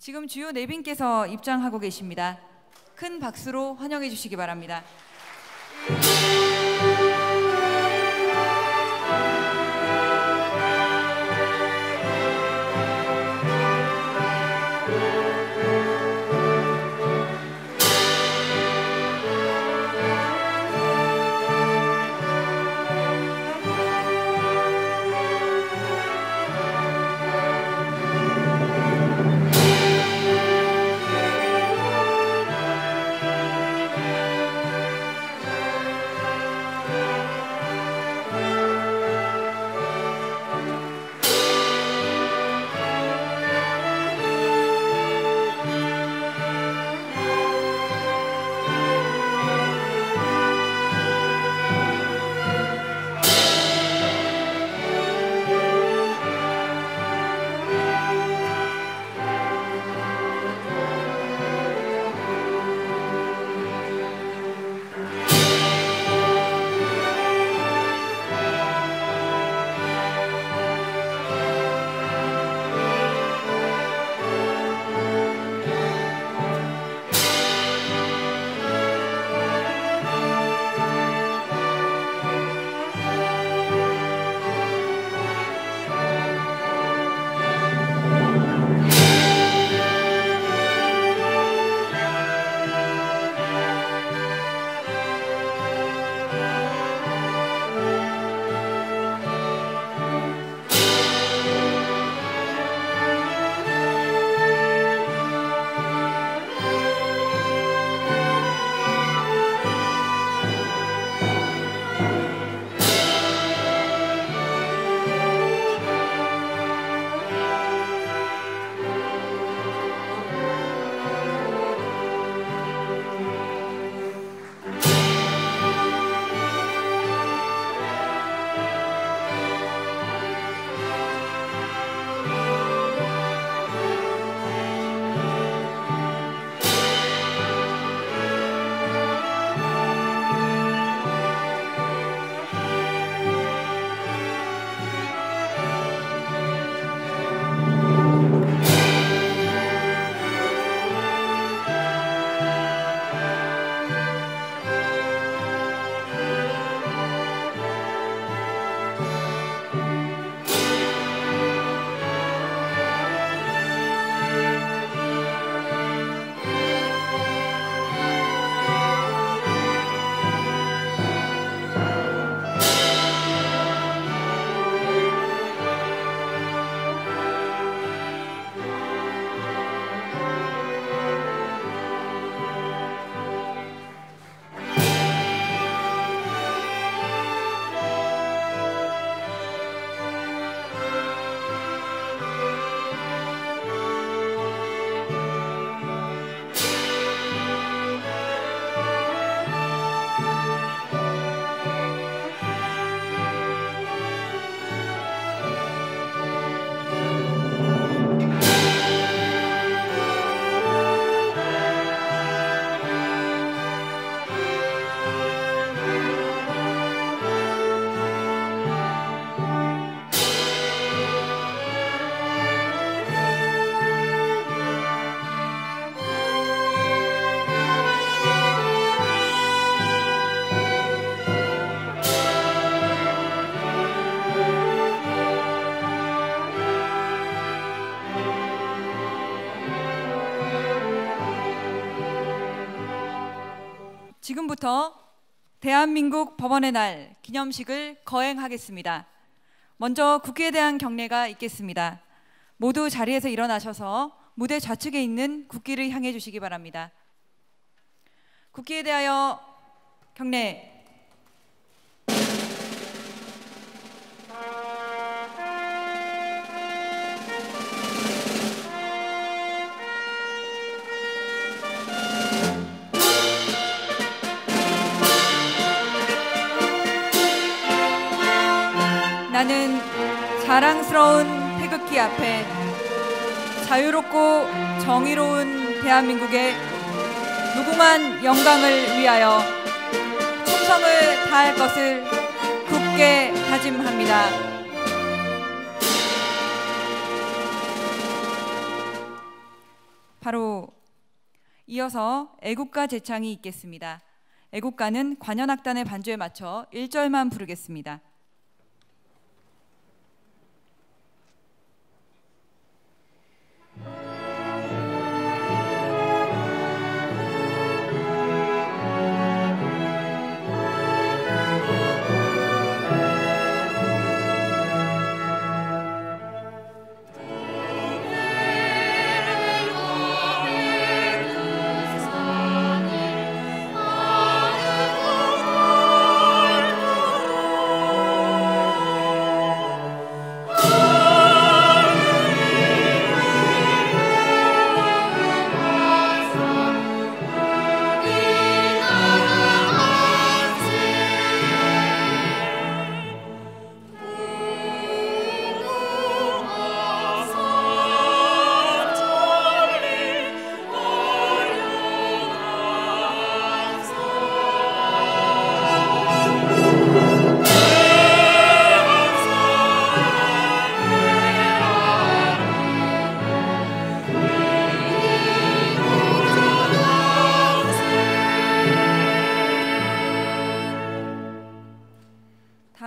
지금 주요 내빈께서 입장하고 계십니다. 큰 박수로 환영해 주시기 바랍니다. 지금부터 대한민국 법원의 날 기념식을 거행하겠습니다. 먼저 국기에 대한 경례가 있겠습니다. 모두 자리에서 일어나셔서 무대 좌측에 있는 국기를 향해 주시기 바랍니다. 국기에 대하여 경례. 나는 자랑스러운 태극기 앞에 자유롭고 정의로운 대한민국의 무궁한 영광을 위하여 충성을 다할 것을 굳게 다짐합니다. 이어서 애국가 제창이 있겠습니다. 애국가는 관현악단의 반주에 맞춰 1절만 부르겠습니다.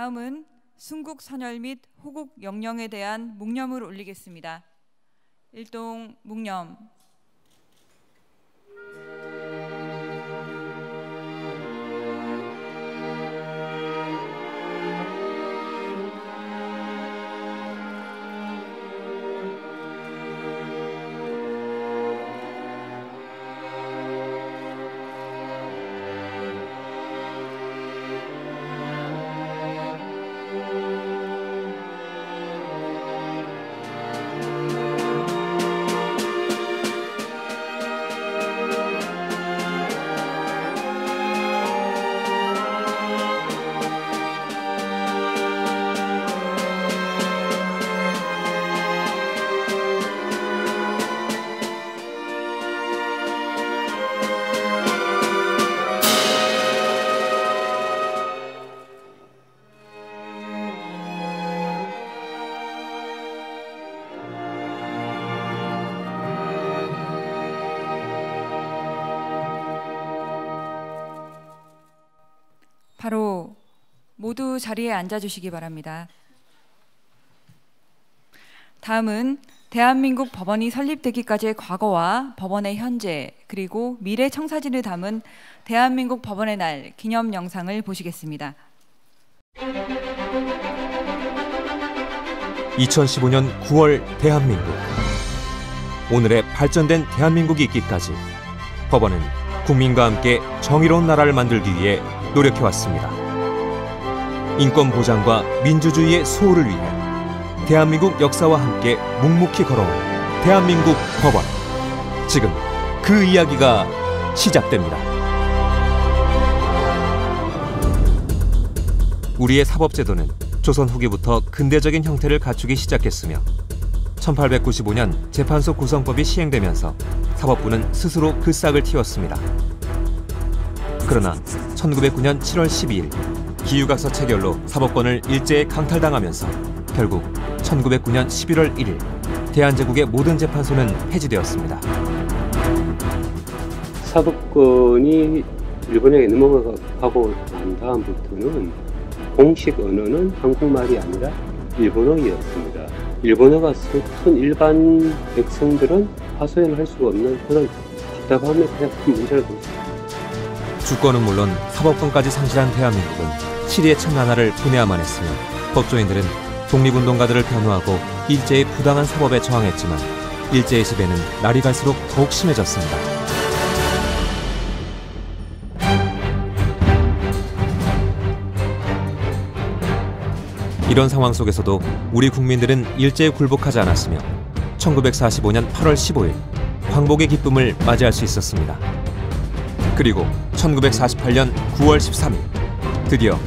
다음은 순국 선열 및 호국 영령에 대한 묵념을 올리겠습니다. 일동 묵념. 바로 모두 자리에 앉아주시기 바랍니다. 다음은 대한민국 법원이 설립되기까지의 과거와 법원의 현재 그리고 미래 청사진을 담은 대한민국 법원의 날 기념 영상을 보시겠습니다. 2015년 9월 대한민국. 오늘의 발전된 대한민국이 있기까지 법원은 국민과 함께 정의로운 나라를 만들기 위해 노력해왔습니다. 인권 보장과 민주주의의 수호를 위해 대한민국 역사와 함께 묵묵히 걸어온 대한민국 법원. 지금 그 이야기가 시작됩니다. 우리의 사법제도는 조선 후기부터 근대적인 형태를 갖추기 시작했으며 1895년 재판소 구성법이 시행되면서 사법부는 스스로 그 싹을 틔웠습니다. 그러나 1909년 7월 12일 기유각서 체결로 사법권을 일제에 강탈당하면서 결국 1909년 11월 1일 대한제국의 모든 재판소는 폐지되었습니다. 사법권이 일본에게 넘어가고 난 다음부터는 공식 언어는 한국말이 아니라 일본어였습니다. 일본어가 서툰 일반 백성들은 하소연을 할 수가 없는 그런 답답함에 그냥 큰 문제를 보였습니다. 주권은 물론 사법권까지 상실한 대한민국은 치리의 첫나날을 보내야만 했으며 법조인들은 독립운동가들을 변호하고 일제의 부당한 사법에 저항했지만 일제의 지배는 날이 갈수록 더욱 심해졌습니다. 이런 상황 속에서도 우리 국민들은 일제에 굴복하지 않았으며 1945년 8월 15일 광복의 기쁨을 맞이할 수 있었습니다. 그리고 1948년 9월 13일 드디어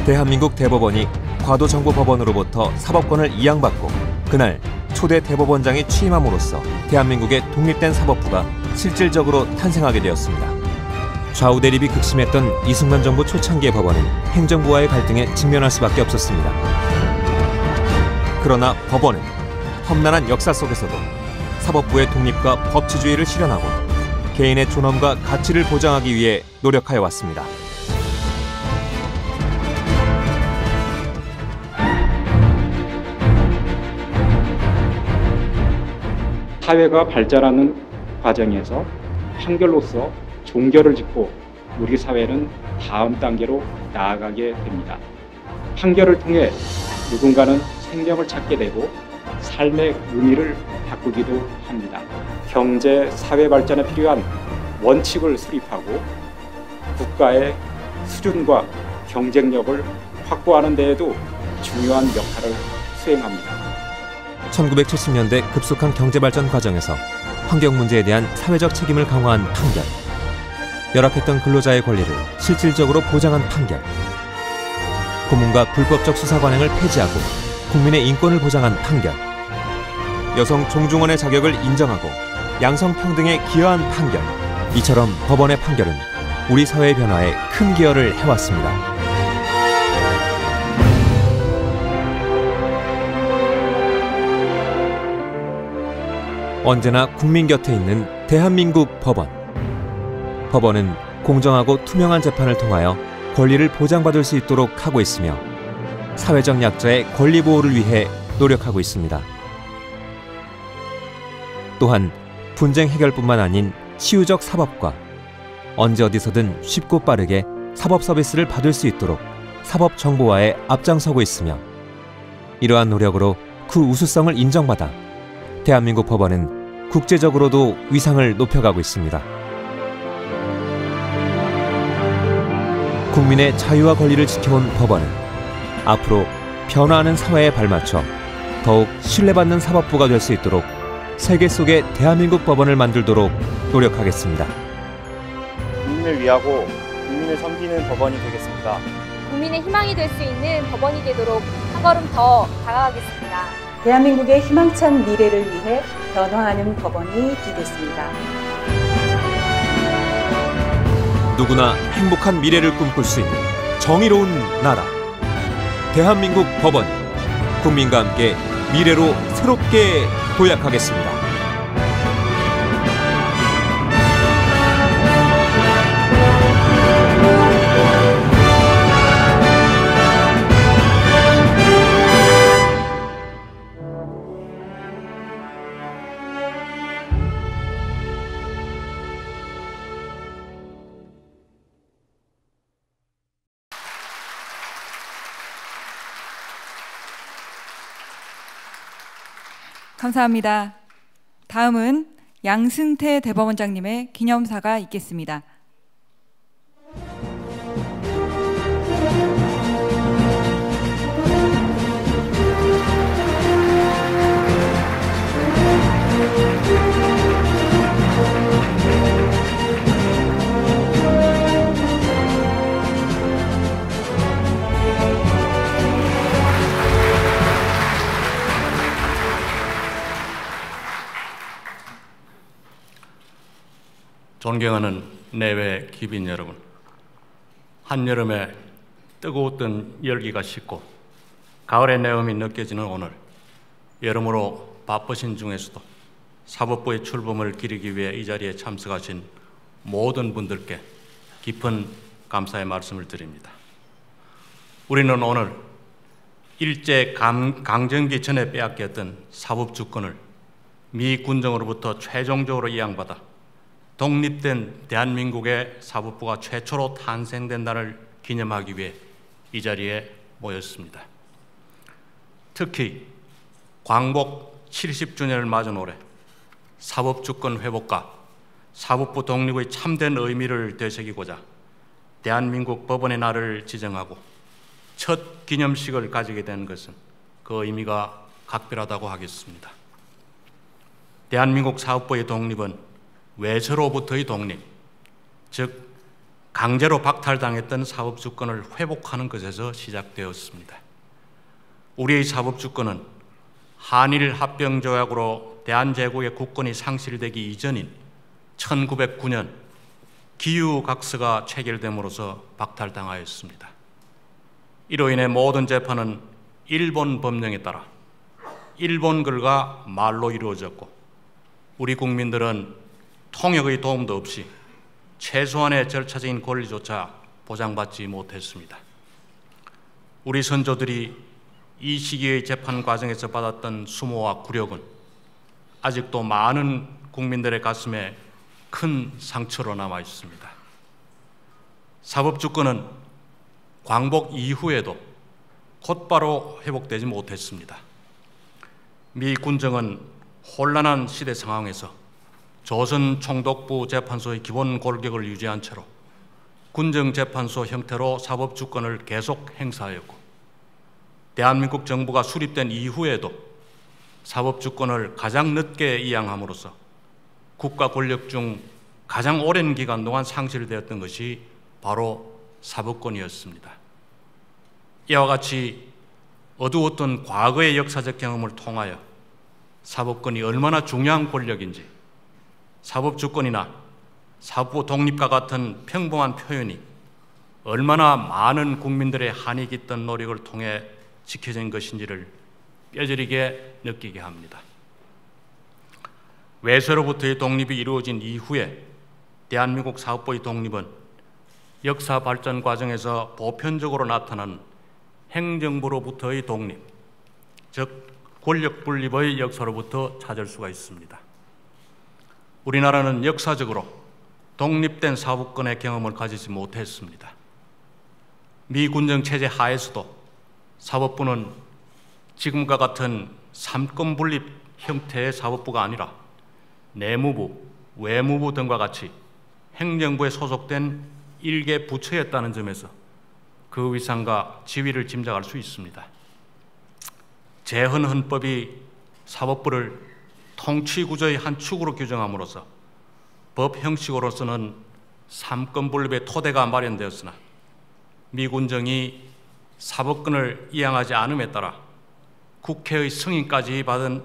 대한민국 대법원이 과도정부법원으로부터 사법권을 이양받고 그날 초대 대법원장이 취임함으로써 대한민국의 독립된 사법부가 실질적으로 탄생하게 되었습니다. 좌우 대립이 극심했던 이승만 정부 초창기의 법원은 행정부와의 갈등에 직면할 수밖에 없었습니다. 그러나 법원은 험난한 역사 속에서도 사법부의 독립과 법치주의를 실현하고 개인의 존엄과 가치를 보장하기 위해 노력하여 왔습니다. 사회가 발전하는 과정에서 판결로서 종결을 짓고 우리 사회는 다음 단계로 나아가게 됩니다. 판결을 통해 누군가는 생명을 찾게 되고 삶의 의미를 바꾸기도 합니다. 경제, 사회 발전에 필요한 원칙을 수립하고 국가의 수준과 경쟁력을 확보하는 데에도 중요한 역할을 수행합니다. 1970년대 급속한 경제발전 과정에서 환경 문제에 대한 사회적 책임을 강화한 판결, 열악했던 근로자의 권리를 실질적으로 보장한 판결, 고문과 불법적 수사 관행을 폐지하고 국민의 인권을 보장한 판결, 여성 종중원의 자격을 인정하고 양성평등에 기여한 판결, 이처럼 법원의 판결은 우리 사회의 변화에 큰 기여를 해왔습니다. 언제나 국민 곁에 있는 대한민국 법원. 법원은 공정하고 투명한 재판을 통하여 권리를 보장받을 수 있도록 하고 있으며 사회적 약자의 권리 보호를 위해 노력하고 있습니다. 또한 분쟁 해결뿐만 아닌 시유적 사법과 언제 어디서든 쉽고 빠르게 사법 서비스를 받을 수 있도록 사법 정보화에 앞장서고 있으며 이러한 노력으로 그 우수성을 인정받아 대한민국 법원은 국제적으로도 위상을 높여가고 있습니다. 국민의 자유와 권리를 지켜온 법원은 앞으로 변화하는 사회에 발맞춰 더욱 신뢰받는 사법부가 될 수 있도록 세계 속의 대한민국 법원을 만들도록 노력하겠습니다. 국민을 위하고 국민을 섬기는 법원이 되겠습니다. 국민의 희망이 될 수 있는 법원이 되도록 한 걸음 더 다가가겠습니다. 대한민국의 희망찬 미래를 위해 변화하는 법원이 되겠습니다. 누구나 행복한 미래를 꿈꿀 수 있는 정의로운 나라 대한민국 법원, 국민과 함께 미래로 새롭게 도약하겠습니다. 감사합니다. 다음은 양승태 대법원장님의 기념사가 있겠습니다. 존경하는 내외 귀빈 여러분, 한여름에 뜨거웠던 열기가 식고 가을의 내음이 느껴지는 오늘, 여러모로 바쁘신 중에서도 사법부의 출범을 기리기 위해 이 자리에 참석하신 모든 분들께 깊은 감사의 말씀을 드립니다. 우리는 오늘 일제 강점기 전에 빼앗겼던 사법주권을 미 군정으로부터 최종적으로 이양받아 독립된 대한민국의 사법부가 최초로 탄생된 날을 기념하기 위해 이 자리에 모였습니다. 특히 광복 70주년을 맞은 올해 사법주권 회복과 사법부 독립의 참된 의미를 되새기고자 대한민국 법원의 날을 지정하고 첫 기념식을 가지게 된 것은 그 의미가 각별하다고 하겠습니다. 대한민국 사법부의 독립은 외세로부터의 독립, 즉 강제로 박탈당했던 사법주권을 회복하는 것에서 시작되었습니다. 우리의 사법주권은 한일 합병조약으로 대한제국의 국권이 상실되기 이전인 1909년 기유각서가 체결됨으로써 박탈당하였습니다. 이로 인해 모든 재판은 일본 법령에 따라 일본 글과 말로 이루어졌고 우리 국민들은 통역의 도움도 없이 최소한의 절차적인 권리조차 보장받지 못했습니다. 우리 선조들이 이 시기의 재판 과정에서 받았던 수모와 굴욕은 아직도 많은 국민들의 가슴에 큰 상처로 남아 있습니다. 사법주권은 광복 이후에도 곧바로 회복되지 못했습니다. 미 군정은 혼란한 시대 상황에서 조선 총독부 재판소의 기본 골격을 유지한 채로 군정재판소 형태로 사법주권을 계속 행사하였고, 대한민국 정부가 수립된 이후에도 사법주권을 가장 늦게 이양함으로써 국가 권력 중 가장 오랜 기간 동안 상실되었던 것이 바로 사법권이었습니다. 이와 같이 어두웠던 과거의 역사적 경험을 통하여 사법권이 얼마나 중요한 권력인지, 사법주권이나 사법부 독립과 같은 평범한 표현이 얼마나 많은 국민들의 한이 깃던 노력을 통해 지켜진 것인지를 뼈저리게 느끼게 합니다. 외세로부터의 독립이 이루어진 이후에 대한민국 사법부의 독립은 역사 발전 과정에서 보편적으로 나타난 행정부로부터의 독립, 즉 권력 분립의 역사로부터 찾을 수가 있습니다. 우리나라는 역사적으로 독립된 사법권의 경험을 가지지 못했습니다. 미 군정 체제 하에서도 사법부는 지금과 같은 삼권 분립 형태의 사법부가 아니라 내무부, 외무부 등과 같이 행정부에 소속된 일개 부처였다는 점에서 그 위상과 지위를 짐작할 수 있습니다. 재헌헌법이 사법부를 통치구조의 한 축으로 규정함으로써 법 형식으로서는 삼권 분립의 토대가 마련되었으나 미 군정이 사법권을 이양하지 않음에 따라 국회의 승인까지 받은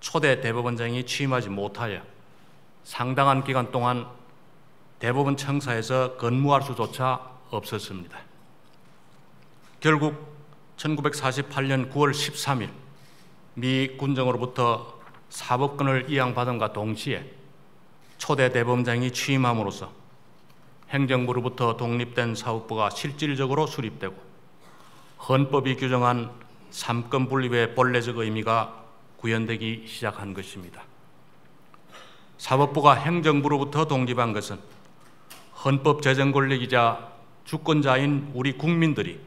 초대 대법원장이 취임하지 못하여 상당한 기간 동안 대법원 청사에서 근무할 수조차 없었습니다. 결국 1948년 9월 13일 미 군정으로부터 사법권을 이양받음과 동시에 초대 대법원장이 취임함으로써 행정부로부터 독립된 사법부가 실질적으로 수립되고 헌법이 규정한 삼권 분립의 본래적 의미가 구현되기 시작한 것입니다. 사법부가 행정부로부터 독립한 것은 헌법 제정 권력이자 주권자인 우리 국민들이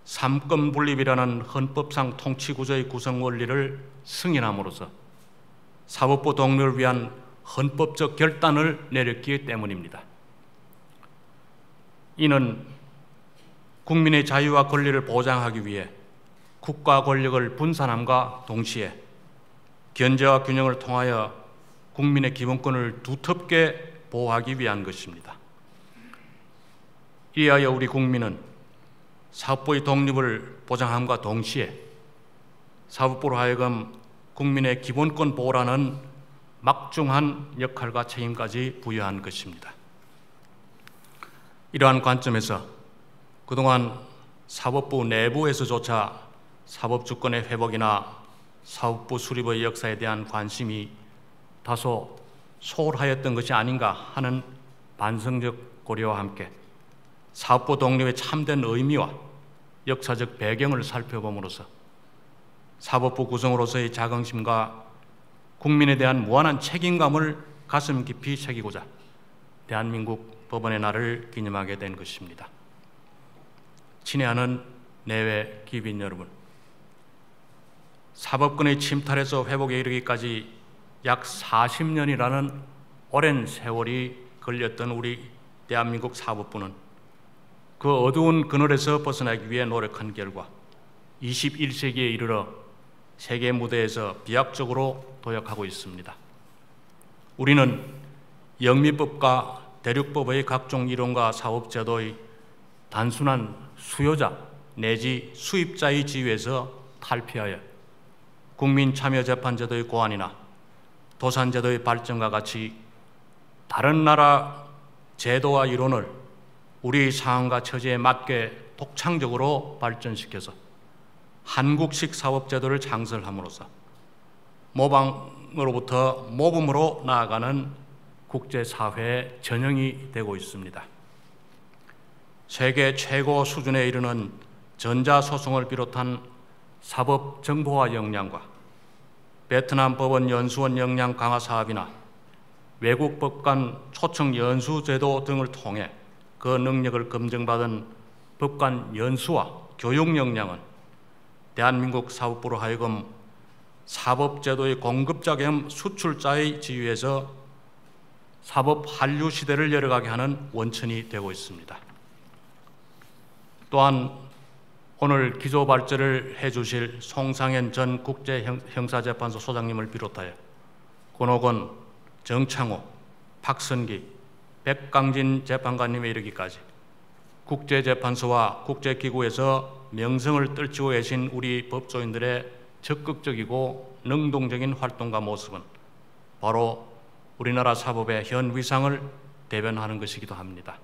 삼권 분립이라는 헌법상 통치 구조의 구성 원리를 승인함으로써 사법부 독립을 위한 헌법적 결단을 내렸기 때문입니다. 이는 국민의 자유와 권리를 보장하기 위해 국가 권력을 분산함과 동시에 견제와 균형을 통하여 국민의 기본권을 두텁게 보호하기 위한 것입니다. 이하여 우리 국민은 사법부의 독립을 보장함과 동시에 사법부로 하여금 국민의 기본권 보호라는 막중한 역할과 책임까지 부여한 것입니다. 이러한 관점에서 그동안 사법부 내부에서조차 사법주권의 회복이나 사법부 수립의 역사에 대한 관심이 다소 소홀하였던 것이 아닌가 하는 반성적 고려와 함께 사법부 독립의 참된 의미와 역사적 배경을 살펴봄으로써 사법부 구성으로서의 자긍심과 국민에 대한 무한한 책임감을 가슴 깊이 새기고자 대한민국 법원의 날을 기념하게 된 것입니다. 친애하는 내외 기빈 여러분, 사법권의 침탈에서 회복에 이르기까지 약 40년이라는 오랜 세월이 걸렸던 우리 대한민국 사법부는 그 어두운 그늘에서 벗어나기 위해 노력한 결과 21세기에 이르러 세계 무대에서 비약적으로 도약하고 있습니다. 우리는 영미법과 대륙법의 각종 이론과 사법제도의 단순한 수요자 내지 수입자의 지위에서 탈피하여 국민참여재판제도의 고안이나 도산제도의 발전과 같이 다른 나라 제도와 이론을 우리 상황과 처지에 맞게 독창적으로 발전시켜서 한국식 사법제도를 창설함으로써 모방으로부터 모범으로 나아가는 국제사회의 전형이 되고 있습니다. 세계 최고 수준에 이르는 전자소송을 비롯한 사법 정보화 역량과 베트남 법원 연수원 역량 강화 사업이나 외국 법관 초청 연수 제도 등을 통해 그 능력을 검증받은 법관 연수와 교육 역량은 대한민국 사법부로 하여금 사법제도의 공급자 겸 수출자의 지위에서 사법 한류 시대를 열어가게 하는 원천이 되고 있습니다. 또한 오늘 기조 발제를 해주실 송상현 전 국제형사재판소 소장님을 비롯하여 권옥원, 정창호, 박선기, 백강진 재판관님에 이르기까지 국제재판소와 국제기구에서 명성을 떨치고 계신 우리 법조인들의 적극적이고 능동적인 활동과 모습은 바로 우리나라 사법의 현 위상을 대변하는 것이기도 합니다.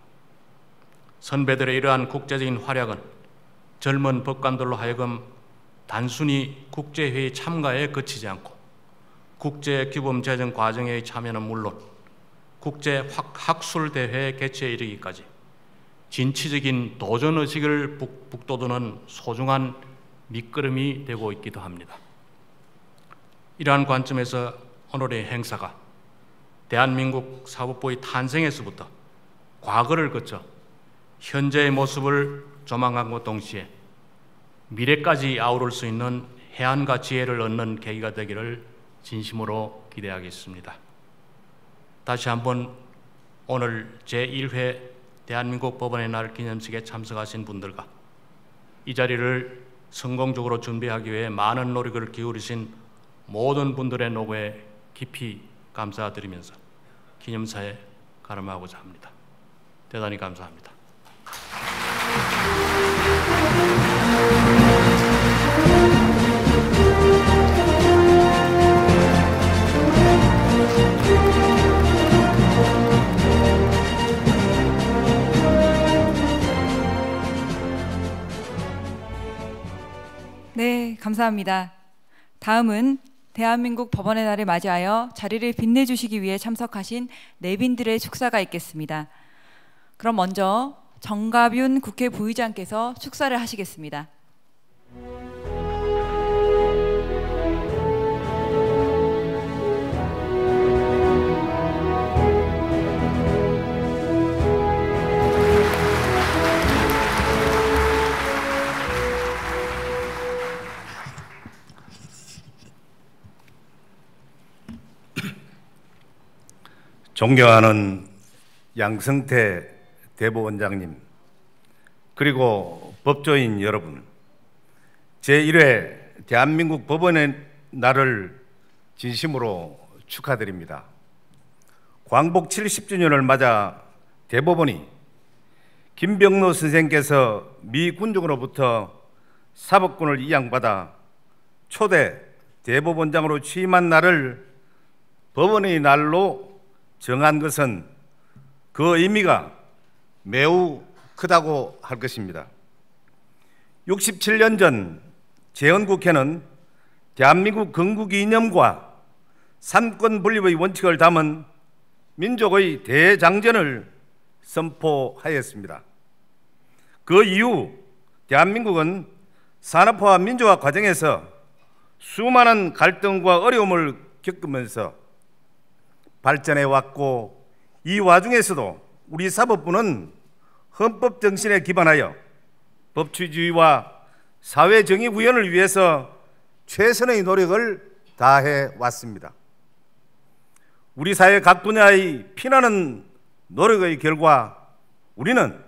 선배들의 이러한 국제적인 활약은 젊은 법관들로 하여금 단순히 국제회의 참가에 그치지 않고 국제규범 제정 과정의 참여는 물론 국제 학술대회 개최에 이르기까지 진취적인 도전의식을 북돋우는 소중한 밑거름이 되고 있기도 합니다. 이러한 관점에서 오늘의 행사가 대한민국 사법부의 탄생에서부터 과거를 거쳐 현재의 모습을 조망함과 동시에 미래까지 아우를 수 있는 해안과 지혜를 얻는 계기가 되기를 진심으로 기대하겠습니다. 다시 한번 오늘 제1회 대한민국 법원의 날 기념식에 참석하신 분들과 이 자리를 성공적으로 준비하기 위해 많은 노력을 기울이신 모든 분들의 노고에 깊이 감사드리면서 기념사에 가름하고자 합니다. 대단히 감사합니다. 네, 감사합니다. 다음은 대한민국 법원의 날을 맞이하여 자리를 빛내주시기 위해 참석하신 내빈들의 축사가 있겠습니다. 그럼 먼저 정가윤 국회 부의장께서 축사를 하시겠습니다. 존경하는 양성태 대법원장님, 그리고 법조인 여러분, 제1회 대한민국 법원의 날을 진심으로 축하드립니다. 광복 70주년을 맞아 대법원이 김병로 선생께서 미 군정으로부터 사법권을 이양받아 초대 대법원장으로 취임한 날을 법원의 날로 정한 것은 그 의미가 매우 크다고 할 것입니다. 67년 전 재헌국회는 대한민국 건국의 이념과 삼권 분립의 원칙을 담은 민족의 대장전을 선포하였습니다. 그 이후 대한민국은 산업화와 민주화 과정에서 수많은 갈등과 어려움을 겪으면서 발전해 왔고, 이 와중에서도 우리 사법부는 헌법 정신에 기반하여 법치주의와 사회 정의 구현을 위해서 최선의 노력을 다해 왔습니다. 우리 사회 각 분야의 피나는 노력의 결과 우리는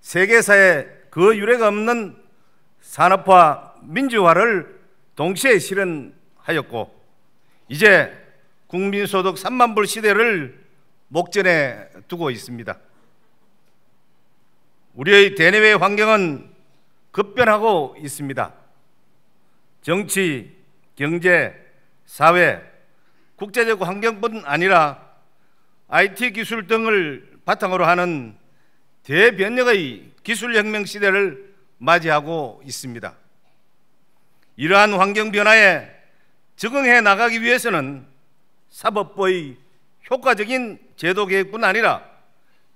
세계사에 그 유례가 없는 산업화, 민주화를 동시에 실현하였고, 이제 국민소득 3만 불 시대를 목전에 두고 있습니다. 우리의 대내외 환경은 급변하고 있습니다. 정치, 경제, 사회, 국제적 환경뿐 아니라 IT 기술 등을 바탕으로 하는 대변혁의 기술혁명 시대를 맞이하고 있습니다. 이러한 환경 변화에 적응해 나가기 위해서는 사법부의 효과적인 제도 개혁뿐 아니라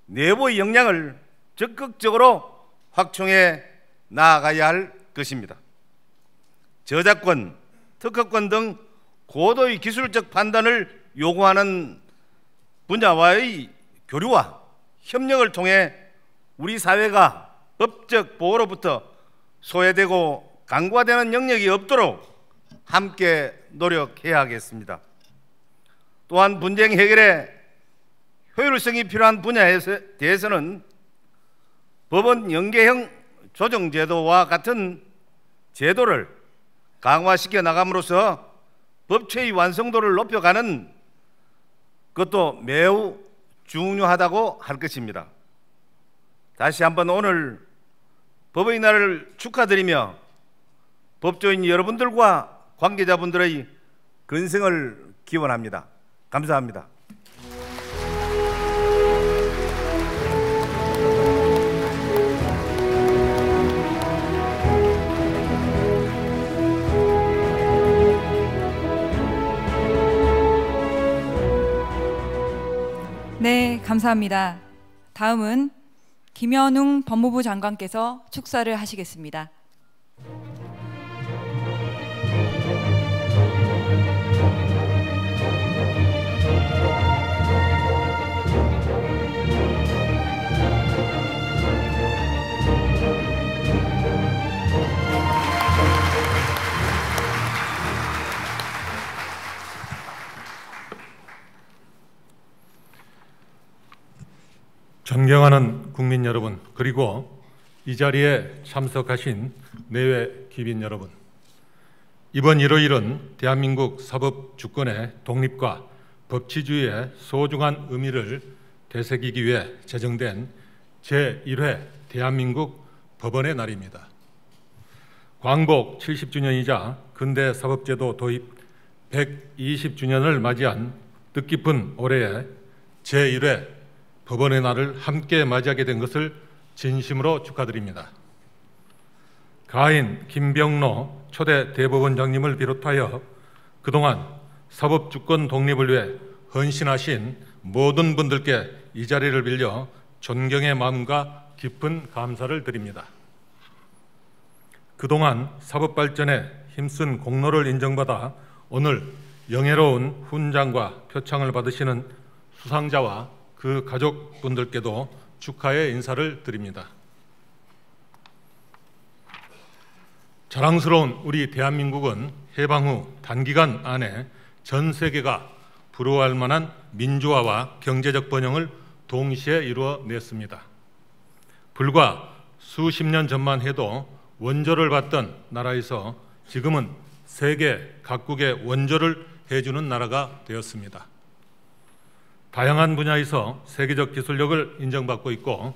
내부의 역량을 적극적으로 확충해 나아가야 할 것입니다. 저작권, 특허권 등 고도의 기술적 판단을 요구하는 분야와의 교류와 협력을 통해 우리 사회가 법적 보호로부터 소외되고 간과되는 영역이 없도록 함께 노력해야 하겠습니다. 또한 분쟁 해결에 효율성이 필요한 분야에 대해서는 법원 연계형 조정제도와 같은 제도를 강화시켜 나감으로써 법체의 완성도를 높여가는 것도 매우 중요하다고 할 것입니다. 다시 한번 오늘 법의 날을 축하드리며 법조인 여러분들과 관계자분들의 건승을 기원합니다. 감사합니다. 네, 감사합니다. 다음은 김현웅 법무부 장관께서 축사를 하시겠습니다. 존경하는 국민 여러분, 그리고 이 자리에 참석하신 내외 귀빈 여러분, 이번 일요일은 대한민국 사법 주권의 독립과 법치주의의 소중한 의미를 되새기기 위해 제정된 제1회 대한민국 법원의 날입니다. 광복 70주년이자 근대 사법제도 도입 120주년을 맞이한 뜻깊은 올해에 제1회 법원의 날을 함께 맞이하게 된 것을 진심으로 축하드립니다. 가인 김병로 초대 대법원장님을 비롯하여 그동안 사법주권 독립을 위해 헌신하신 모든 분들께 이 자리를 빌려 존경의 마음과 깊은 감사를 드립니다. 그동안 사법발전에 힘쓴 공로를 인정받아 오늘 영예로운 훈장과 표창을 받으시는 수상자와 그 가족분들께도 축하의 인사를 드립니다. 자랑스러운 우리 대한민국은 해방 후 단기간 안에 전 세계가 부러워할 만한 민주화와 경제적 번영을 동시에 이루어냈습니다. 불과 수십 년 전만 해도 원조를 받던 나라에서 지금은 세계 각국의 원조를 해주는 나라가 되었습니다. 다양한 분야에서 세계적 기술력을 인정받고 있고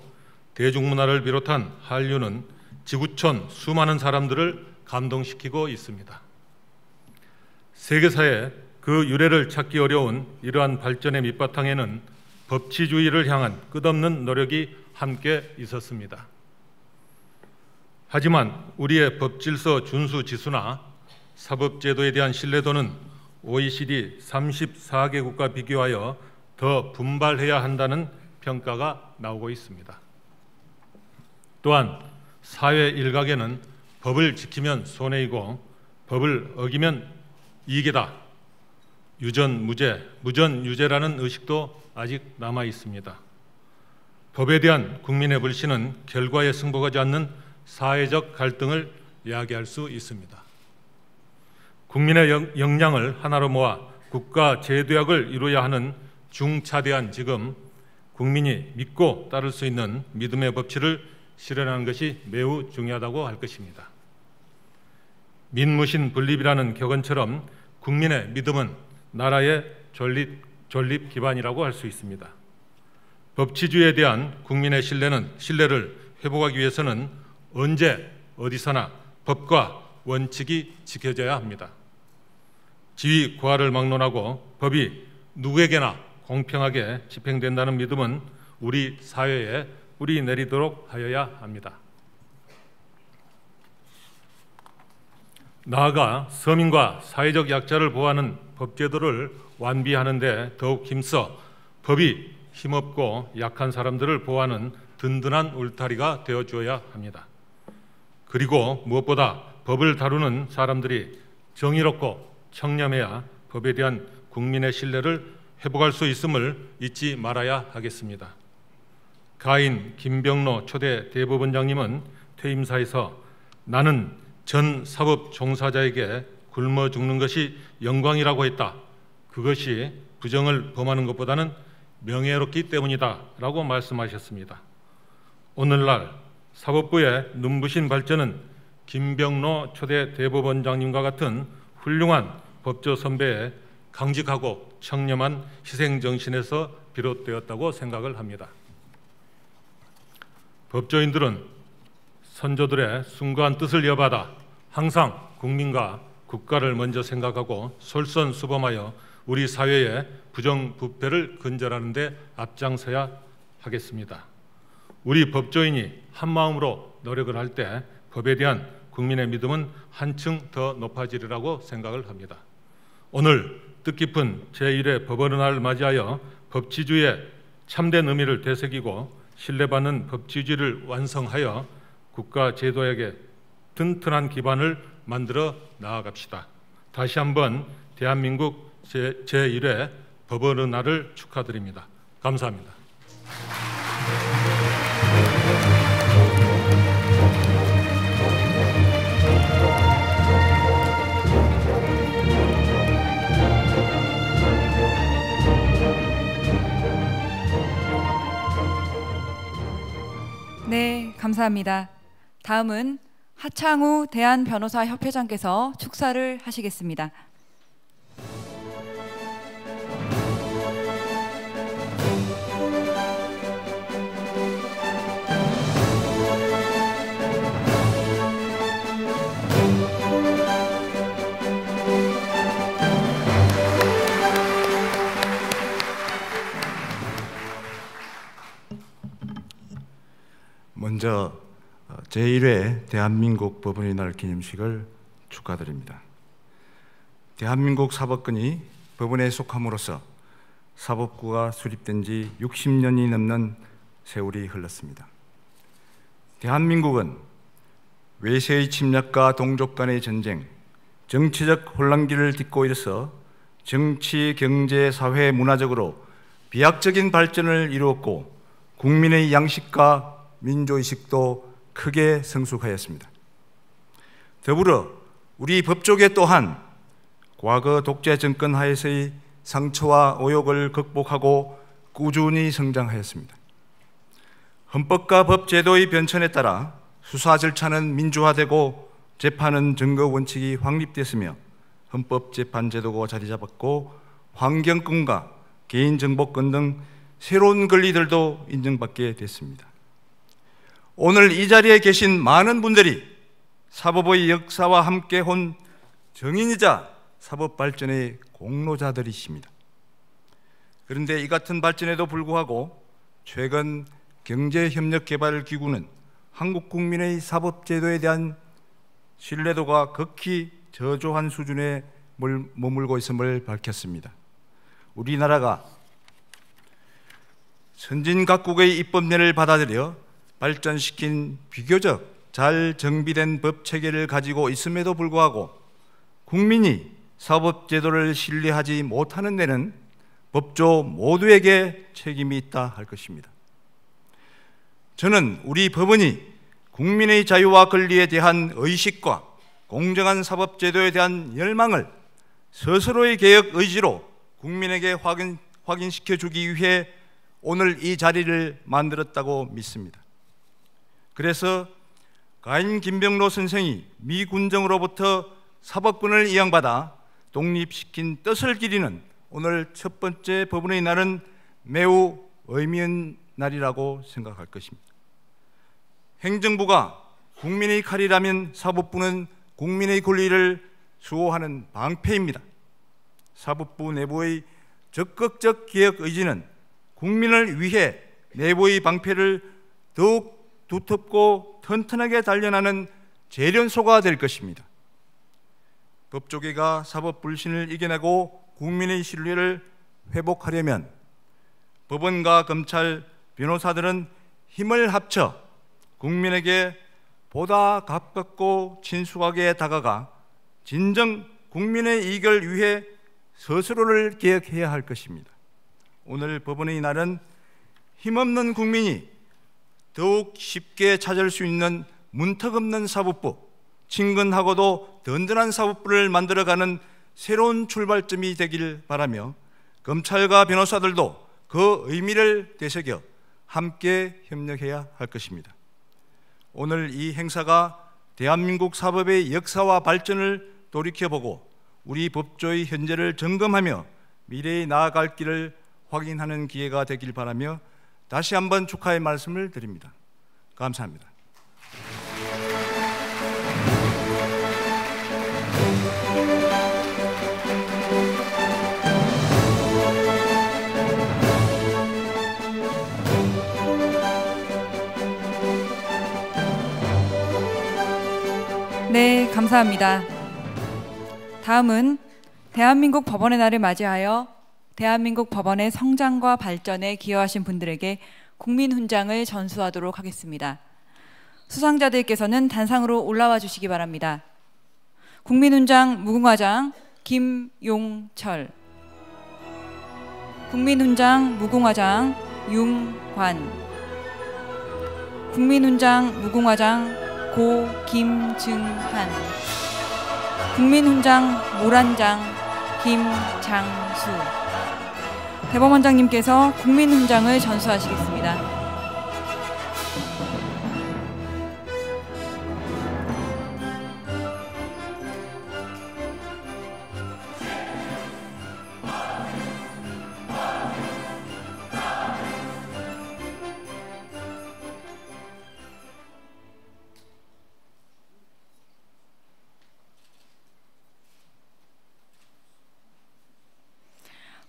대중문화를 비롯한 한류는 지구촌 수많은 사람들을 감동시키고 있습니다. 세계사에 그 유래를 찾기 어려운 이러한 발전의 밑바탕에는 법치주의를 향한 끝없는 노력이 함께 있었습니다. 하지만 우리의 법질서 준수 지수나 사법제도에 대한 신뢰도는 OECD 34개국과 비교하여 더 분발해야 한다는 평가가 나오고 있습니다. 또한 사회 일각에는 법을 지키면 손해이고 법을 어기면 이익이다, 유전무죄, 무전유죄라는 의식도 아직 남아 있습니다. 법에 대한 국민의 불신은 결과에 승복하지 않는 사회적 갈등을 야기할 수 있습니다. 국민의 역량을 하나로 모아 국가 제도약을 이루어야 하는 중차대한 지금 국민이 믿고 따를 수 있는 믿음의 법치를 실현하는 것이 매우 중요하다고 할 것입니다. 민무신 분립이라는 격언처럼 국민의 믿음은 나라의 존립 기반이라고 할 수 있습니다. 법치주의에 대한 국민의 신뢰를 회복하기 위해서는 언제 어디서나 법과 원칙이 지켜져야 합니다. 지위 고하를 막론하고 법이 누구에게나 공평하게 집행된다는 믿음은 우리 사회에 뿌리 내리도록 하여야 합니다. 나아가 서민과 사회적 약자를 보호하는 법제도를 완비하는 데 더욱 힘써 법이 힘없고 약한 사람들을 보호하는 든든한 울타리가 되어주어야 합니다. 그리고 무엇보다 법을 다루는 사람들이 정의롭고 청렴해야 법에 대한 국민의 신뢰를 회복할 수 있음을 잊지 말아야 하겠습니다. 가인 김병로 초대 대법원장님은 퇴임사에서 나는 전 사법 종사자에게 굶어 죽는 것이 영광이라고 했다. 그것이 부정을 범하는 것보다는 명예롭기 때문이다 라고 말씀하셨습니다. 오늘날 사법부의 눈부신 발전은 김병로 초대 대법원장님과 같은 훌륭한 법조 선배의 강직하고 청렴한 희생정신에서 비롯되었다고 생각을 합니다. 법조인들은 선조들의 숭고한 뜻을 이어받아 항상 국민과 국가를 먼저 생각하고 솔선수범하여 우리 사회의 부정부패를 근절하는 데 앞장서야 하겠습니다. 우리 법조인이 한마음으로 노력을 할 때 법에 대한 국민의 믿음은 한층 더 높아지리라고 생각을 합니다. 오늘 뜻깊은 제1회 법원의 날을 맞이하여 법치주의의 참된 의미를 되새기고 신뢰받는 법치주의를 완성하여 국가 제도에게 튼튼한 기반을 만들어 나아갑시다. 다시 한번 대한민국 제1회 법원의 날을 축하드립니다. 감사합니다. 네, 감사합니다. 다음은 하창우 대한변호사협회장께서 축사를 하시겠습니다. 먼저 제1회 대한민국 법원의 날 기념식을 축하드립니다. 대한민국 사법권이 법원에 속함으로써 사법부가 수립된 지 60년이 넘는 세월이 흘렀습니다. 대한민국은 외세의 침략과 동족 간의 전쟁, 정치적 혼란기를 딛고 일어서 정치, 경제, 사회, 문화적으로 비약적인 발전을 이루었고 국민의 양식과 민주의식도 크게 성숙하였습니다. 더불어 우리 법조계 또한 과거 독재 정권 하에서의 상처와 오욕을 극복하고 꾸준히 성장하였습니다. 헌법과 법제도의 변천에 따라 수사 절차는 민주화되고 재판은 증거 원칙이 확립됐으며 헌법재판제도가 자리 잡았고 환경권과 개인정보권 등 새로운 권리들도 인정받게 됐습니다. 오늘 이 자리에 계신 많은 분들이 사법의 역사와 함께 온 정인이자 사법 발전의 공로자들이십니다. 그런데 이 같은 발전에도 불구하고 최근 경제협력개발기구는 한국 국민의 사법제도에 대한 신뢰도가 극히 저조한 수준에 머물고 있음을 밝혔습니다. 우리나라가 선진 각국의 입법례를 받아들여 발전시킨 비교적 잘 정비된 법체계를 가지고 있음에도 불구하고 국민이 사법제도를 신뢰하지 못하는 데는 법조 모두에게 책임이 있다 할 것입니다. 저는 우리 법원이 국민의 자유와 권리에 대한 의식과 공정한 사법제도에 대한 열망을 스스로의 개혁 의지로 국민에게 확인시켜 주기 위해 오늘 이 자리를 만들었다고 믿습니다. 그래서 가인 김병로 선생이 미 군정으로부터 사법권을 이양받아 독립시킨 뜻을 기리는 오늘 첫 번째 법원의 날은 매우 의미 있는 날이라고 생각할 것입니다. 행정부가 국민의 칼이라면 사법부는 국민의 권리를 수호하는 방패입니다. 사법부 내부의 적극적 개혁 의지는 국민을 위해 내부의 방패를 더욱 두텁고 튼튼하게 단련하는 재련소가 될 것입니다. 법조계가 사법 불신을 이겨내고 국민의 신뢰를 회복하려면 법원과 검찰, 변호사들은 힘을 합쳐 국민에게 보다 가깝고 친숙하게 다가가 진정 국민의 이익을 위해 스스로를 개혁해야 할 것입니다. 오늘 법원의 날은 힘없는 국민이 더욱 쉽게 찾을 수 있는 문턱없는 사법부, 친근하고도 든든한 사법부를 만들어가는 새로운 출발점이 되길 바라며 검찰과 변호사들도 그 의미를 되새겨 함께 협력해야 할 것입니다. 오늘 이 행사가 대한민국 사법의 역사와 발전을 돌이켜보고 우리 법조의 현재를 점검하며 미래에 나아갈 길을 확인하는 기회가 되길 바라며 다시 한번 축하의 말씀을 드립니다. 감사합니다. 네, 감사합니다. 다음은 대한민국 법원의 날을 맞이하여 대한민국 법원의 성장과 발전에 기여하신 분들에게 국민훈장을 전수하도록 하겠습니다. 수상자들께서는 단상으로 올라와 주시기 바랍니다. 국민훈장 무궁화장 김용철, 국민훈장 무궁화장 윤관, 국민훈장 무궁화장 고 김증한, 국민훈장 모란장 김장수. 대법원장님께서 국민훈장을 전수하시겠습니다.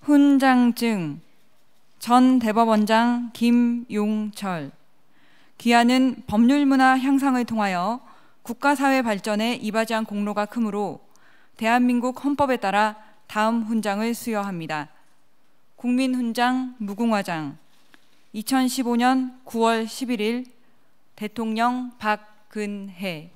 훈장증 전 대법원장 김용철. 귀하는 법률문화 향상을 통하여 국가사회 발전에 이바지한 공로가 크므로 대한민국 헌법에 따라 다음 훈장을 수여합니다. 국민훈장 무궁화장 2015년 9월 11일 대통령 박근혜.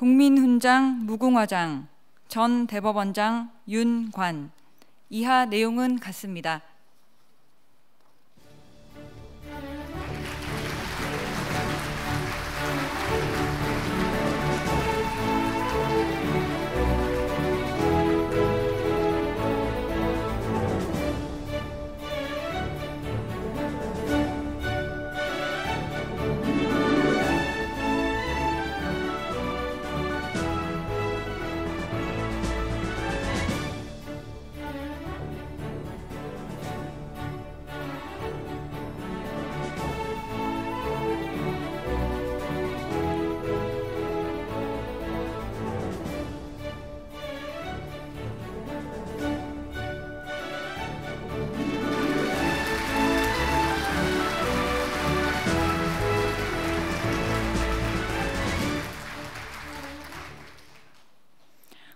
국민훈장 무궁화장 전 대법원장 윤관. 이하 내용은 같습니다.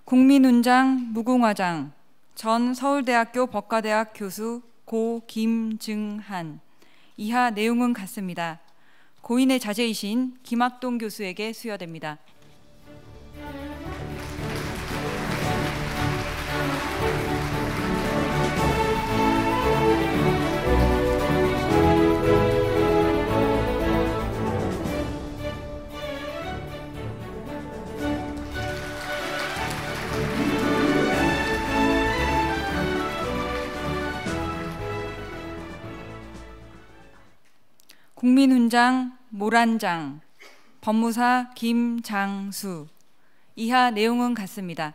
국민훈장 무궁화장 전 서울대학교 법과대학 교수 고 김증한. 이하 내용은 같습니다. 고인의 자제이신 김학동 교수에게 수여됩니다. 국민훈장 모란장, 법무사 김장수. 이하 내용은 같습니다.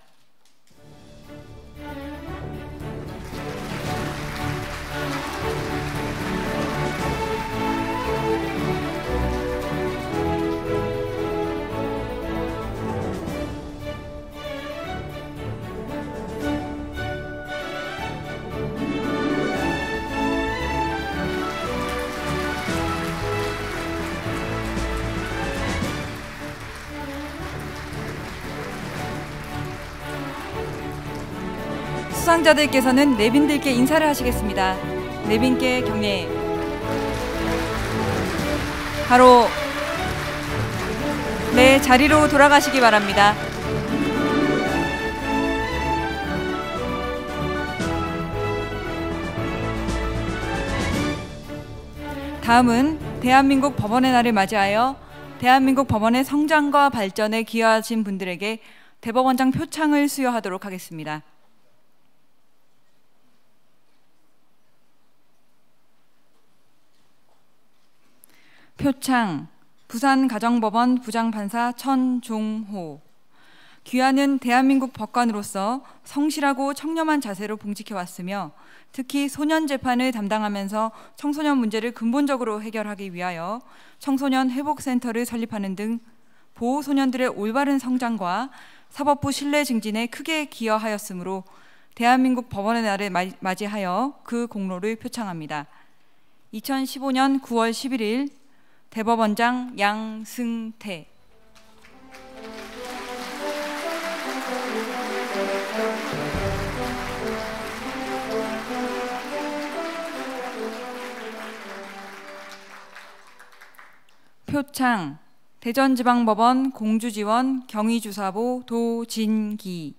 수상자들께서는 내빈들께 인사를 하시겠습니다. 내빈께 경례. 바로 내 자리로 돌아가시기 바랍니다. 다음은 대한민국 법원의 날을 맞이하여 대한민국 법원의 성장과 발전에 기여하신 분들에게 대법원장 표창을 수여하도록 하겠습니다. 표창, 부산가정법원 부장판사 천종호. 귀하는 대한민국 법관으로서 성실하고 청렴한 자세로 봉직해왔으며 특히 소년 재판을 담당하면서 청소년 문제를 근본적으로 해결하기 위하여 청소년 회복센터를 설립하는 등 보호 소년들의 올바른 성장과 사법부 신뢰 증진에 크게 기여하였으므로 대한민국 법원의 날을 맞이하여 그 공로를 표창합니다. 2015년 9월 11일 대법원장 양승태. 표창, 대전지방법원 공주지원 경위주사보 도진기.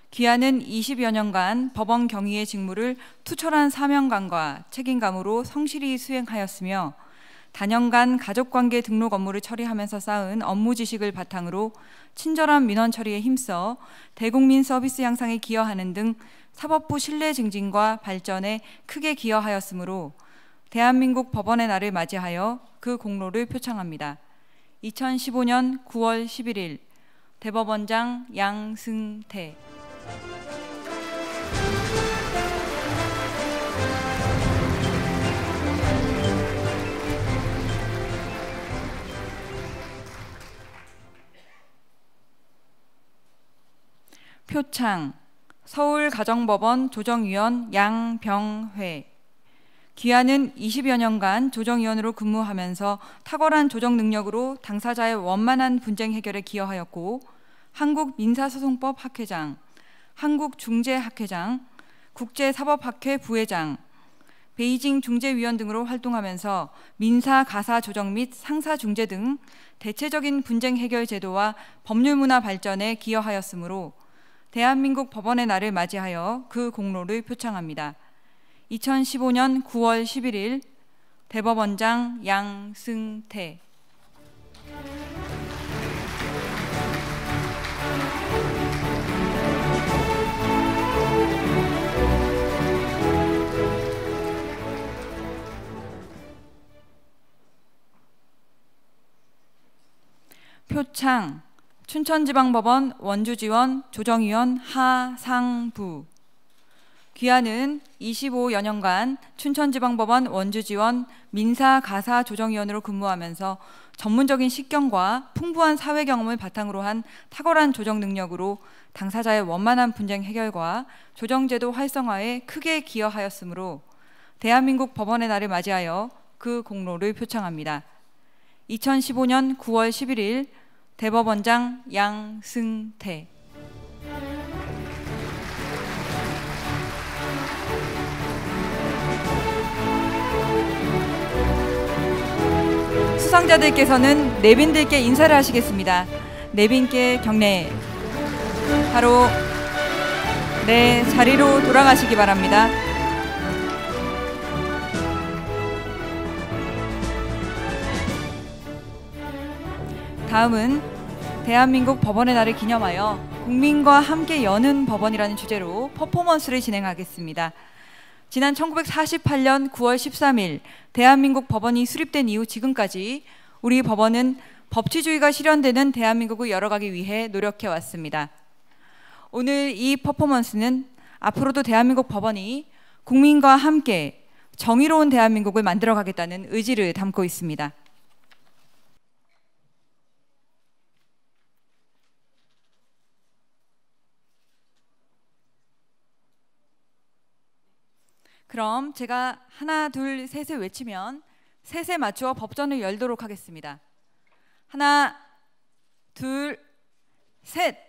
귀하는 20여 년간 법원 경위의 직무를 투철한 사명감과 책임감으로 성실히 수행하였으며 단연간 가족관계 등록 업무를 처리하면서 쌓은 업무 지식을 바탕으로 친절한 민원 처리에 힘써 대국민 서비스 향상에 기여하는 등 사법부 신뢰 증진과 발전에 크게 기여하였으므로 대한민국 법원의 날을 맞이하여 그 공로를 표창합니다. 2015년 9월 11일 대법원장 양승태. 표창, 서울가정법원 조정위원 양병회. 귀하는 20여 년간 조정위원으로 근무하면서 탁월한 조정 능력으로 당사자의 원만한 분쟁 해결에 기여하였고 한국민사소송법 학회장, 한국중재학회장, 국제사법학회 부회장, 베이징 중재위원 등으로 활동하면서 민사 가사 조정 및 상사 중재 등 대체적인 분쟁 해결 제도와 법률 문화 발전에 기여하였으므로 대한민국 법원의 날을 맞이하여 그 공로를 표창합니다. 2015년 9월 11일 대법원장 양승태. 표창, 춘천지방법원 원주지원 조정위원 하상부. 귀하는 25여 년간 춘천지방법원 원주지원 민사가사조정위원으로 근무하면서 전문적인 식견과 풍부한 사회 경험을 바탕으로 한 탁월한 조정 능력으로 당사자의 원만한 분쟁 해결과 조정제도 활성화에 크게 기여하였으므로 대한민국 법원의 날을 맞이하여 그 공로를 표창합니다. 2015년 9월 11일 대법원장 양승태. 수상자들께서는 내빈들께 인사를 하시겠습니다. 내빈께 경례. 바로 내 자리로 돌아가시기 바랍니다. 다음은 대한민국 법원의 날을 기념하여 국민과 함께 여는 법원이라는 주제로 퍼포먼스를 진행하겠습니다. 지난 1948년 9월 13일 대한민국 법원이 수립된 이후 지금까지 우리 법원은 법치주의가 실현되는 대한민국을 열어가기 위해 노력해 왔습니다. 오늘 이 퍼포먼스는 앞으로도 대한민국 법원이 국민과 함께 정의로운 대한민국을 만들어가겠다는 의지를 담고 있습니다. 그럼 제가 하나, 둘, 셋을 외치면 셋에 맞추어 법전을 열도록 하겠습니다. 하나, 둘, 셋!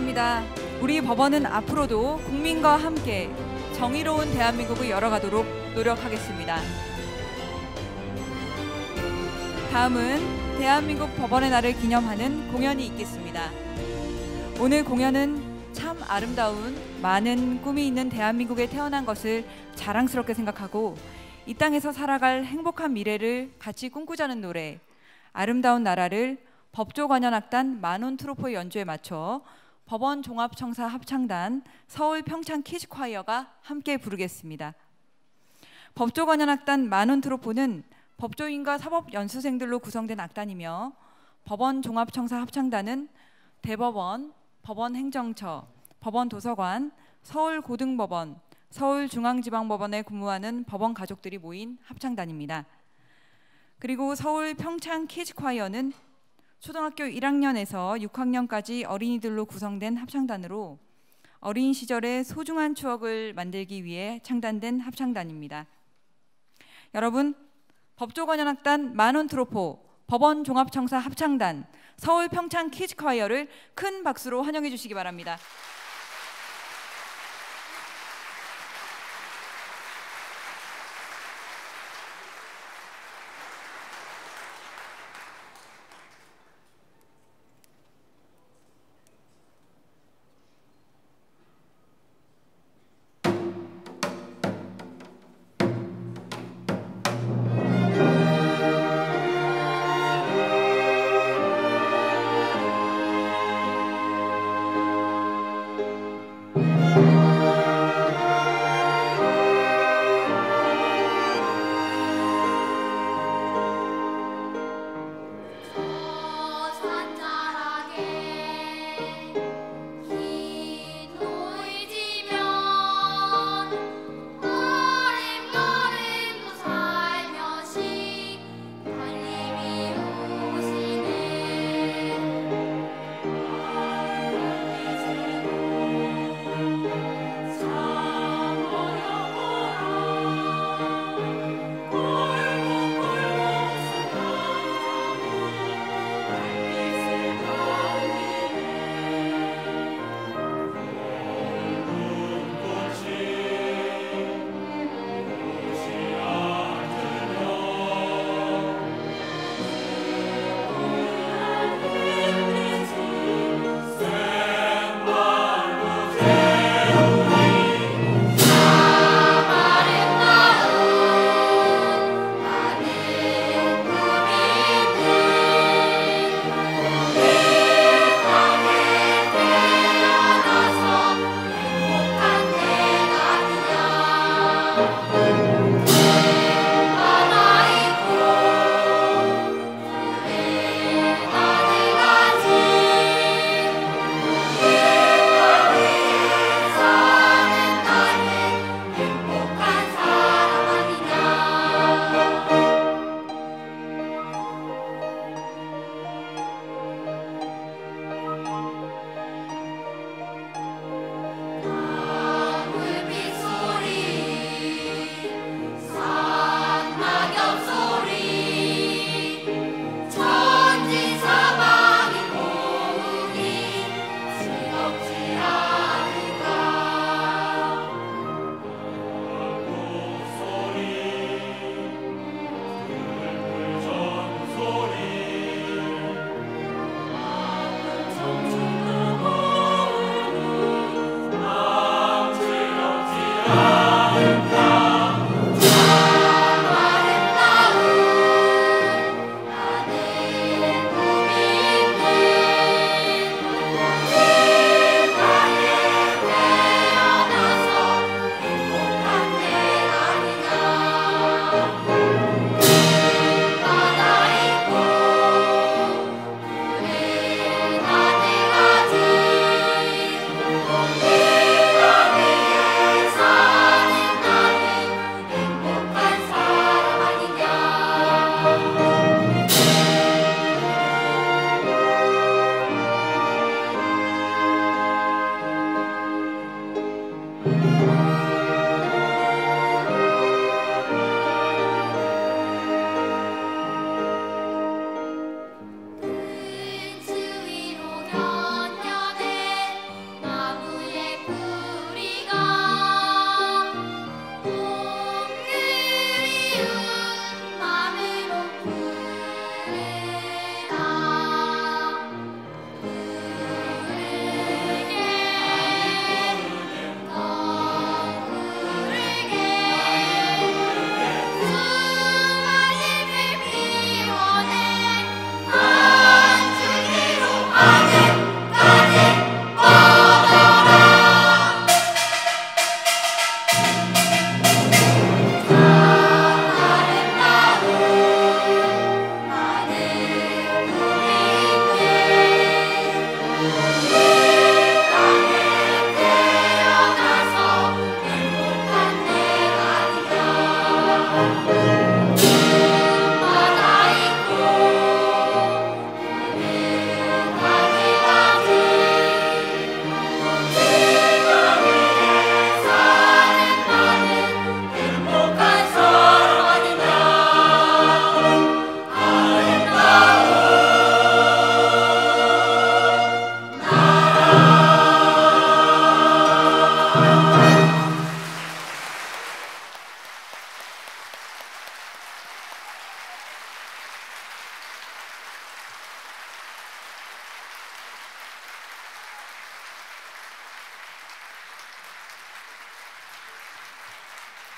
감사합니다. 우리 법원은 앞으로도 국민과 함께 정의로운 대한민국을 열어가도록 노력하겠습니다. 다음은 대한민국 법원의 날을 기념하는 공연이 있겠습니다. 오늘 공연은 참 아름다운 많은 꿈이 있는 대한민국에 태어난 것을 자랑스럽게 생각하고 이 땅에서 살아갈 행복한 미래를 같이 꿈꾸자는 노래 아름다운 나라를 법조관현악단 만원 트로포의 연주에 맞춰 법원 종합청사 합창단 서울 평창 키즈콰이어가 함께 부르겠습니다. 법조관현악단 만원 트로포는 법조인과 사법연수생들로 구성된 악단이며 법원 종합청사 합창단은 대법원, 법원행정처, 법원도서관, 서울고등법원, 서울중앙지방법원에 근무하는 법원 가족들이 모인 합창단입니다. 그리고 서울 평창 키즈콰이어는 초등학교 1학년에서 6학년까지 어린이들로 구성된 합창단으로 어린 시절의 소중한 추억을 만들기 위해 창단된 합창단입니다. 여러분, 법조관현악단 만원 트로포, 법원 종합청사 합창단, 서울 평창 키즈콰이어를 큰 박수로 환영해 주시기 바랍니다.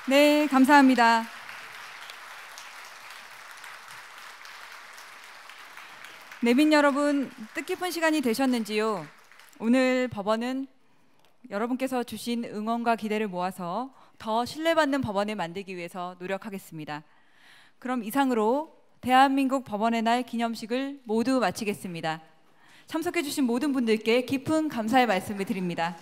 네, 감사합니다. 내빈 여러분, 뜻깊은 시간이 되셨는지요? 오늘 법원은 여러분께서 주신 응원과 기대를 모아서 더 신뢰받는 법원을 만들기 위해서 노력하겠습니다. 그럼 이상으로 대한민국 법원의 날 기념식을 모두 마치겠습니다. 참석해 주신 모든 분들께 깊은 감사의 말씀을 드립니다.